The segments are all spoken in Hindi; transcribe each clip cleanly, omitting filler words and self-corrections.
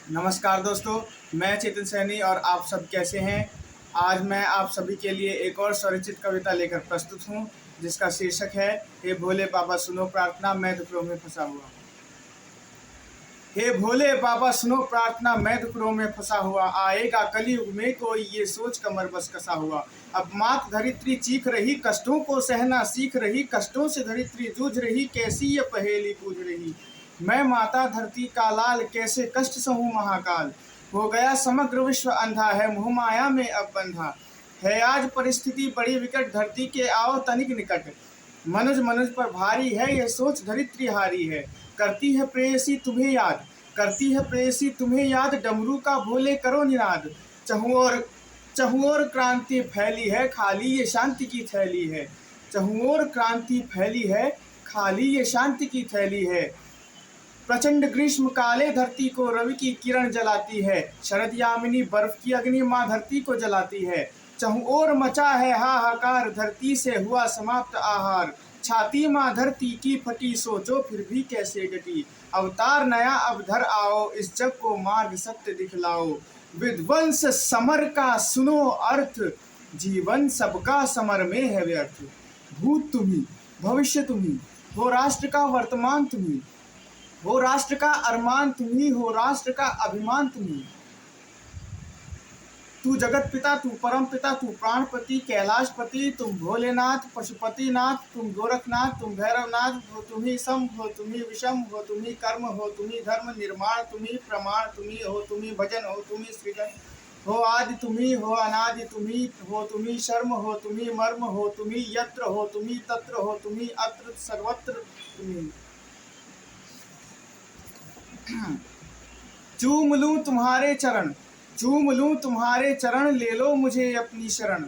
नमस्कार दोस्तों, मैं चेतन सैनी और आप सब कैसे हैं। आज मैं आप सभी के लिए एक और स्वरचित कविता लेकर प्रस्तुत हूं, जिसका शीर्षक है हे भोले बाबा सुनो प्रार्थना, मैं दुखों में फंसा हुआ। हे भोले बाबा सुनो प्रार्थना, मैं दुखों में फंसा हुआ। आएगा कलयुग में कोई ये सोच कमर बस कसा हुआ। अब मात धरित्री चीख रही, कष्टों को सहना सीख रही। कष्टों से धरित्री जूझ रही, कैसी ये पहेली पूछ रही। मैं माता धरती का लाल, कैसे कष्ट सहूं महाकाल। हो गया समग्र विश्व अंधा है, मोह माया में अब बंधा है। आज परिस्थिति बड़ी विकट, धरती के आओ तनिक निकट। मनुज मनुज पर भारी है, ये सोच धरित्री हारी है। करती है प्रेयसी तुम्हें याद, करती है प्रेयसी तुम्हें याद। डमरू का भोले करो निनाद। चहुँ ओर क्रांति फैली है, खाली ये शांति की थैली है। चहुँ ओर क्रांति फैली है, खाली ये शांति की थैली है। प्रचंड ग्रीष्म काले धरती को रवि की किरण जलाती है। शरद यामिनी बर्फ की अग्नि माँ धरती को जलाती है। चहुँ ओर मचा है हाहाकार, धरती से हुआ समाप्त आहार। छाती माँ धरती की फटी, सोचो फिर भी कैसे डटी। अवतार नया अब धर आओ, इस जग को मार्ग सत्य दिखलाओ। विध्वंस समर का सुनो अर्थ, जीवन सबका समर में है व्यर्थ। भूत तुम्ही, भविष्य तुम्ही, हो राष्ट्र का वर्तमान तुम्ही। हो राष्ट्र का अरमान तुम्ही, हो राष्ट्र का अभिमान तुम्ही। तू जगत पिता, तू परम पिता, तू प्राणपति कैलाशपति। तुम भोलेनाथ पशुपतिनाथ, तुम गोरखनाथ, तुम भैरवनाथ। हो तुम्ही सम, हो तुम्ही विषम, हो तुम्ही कर्म, हो तुम्ही धर्म निर्माण। तुम्ही प्रमाण तुम्ही, हो तुम्ही भजन, हो तुम्ही सृजन। हो आदि तुम्ही, हो अनादि तुम्ही, हो तुम्ही शर्म, हो तुम्ही मर्म। हो तुम्ही यत्र, हो तुम्ही तत्र, हो तुम्ही अत्र सर्वत्र तुम्ही। चूम लूं तुम्हारे चरण, चूम लूं तुम्हारे चरण। ले लो मुझे अपनी शरण।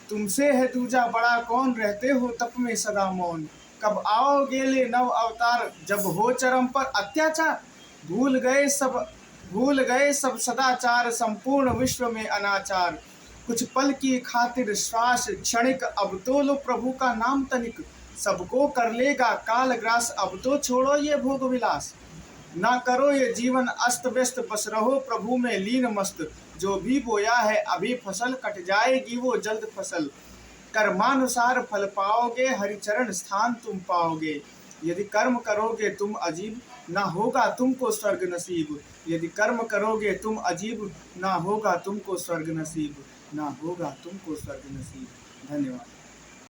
तुमसे है दूजा बड़ा कौन, रहते हो तप में सदा मौन। कब आओगे ले नव अवतार, जब हो चरम पर अत्याचार। भूल गए सब सदाचार, संपूर्ण विश्व में अनाचार। कुछ पल की खातिर श्वास क्षणिक, अब तो लो प्रभु का नाम तनिक। सबको कर लेगा काल ग्रास, अब तो छोड़ो ये भोग विलास। ना करो ये जीवन अस्त व्यस्त, बस रहो प्रभु में लीन मस्त। जो भी बोया है अभी फसल, कट जाएगी वो जल्द फसल। कर्मानुसार फल पाओगे, हरिचरण स्थान तुम पाओगे। यदि कर्म करोगे तुम अजीब, ना होगा तुमको स्वर्ग नसीब। यदि कर्म करोगे तुम अजीब, ना होगा तुमको स्वर्ग नसीब। ना होगा तुमको स्वर्ग नसीब। धन्यवाद।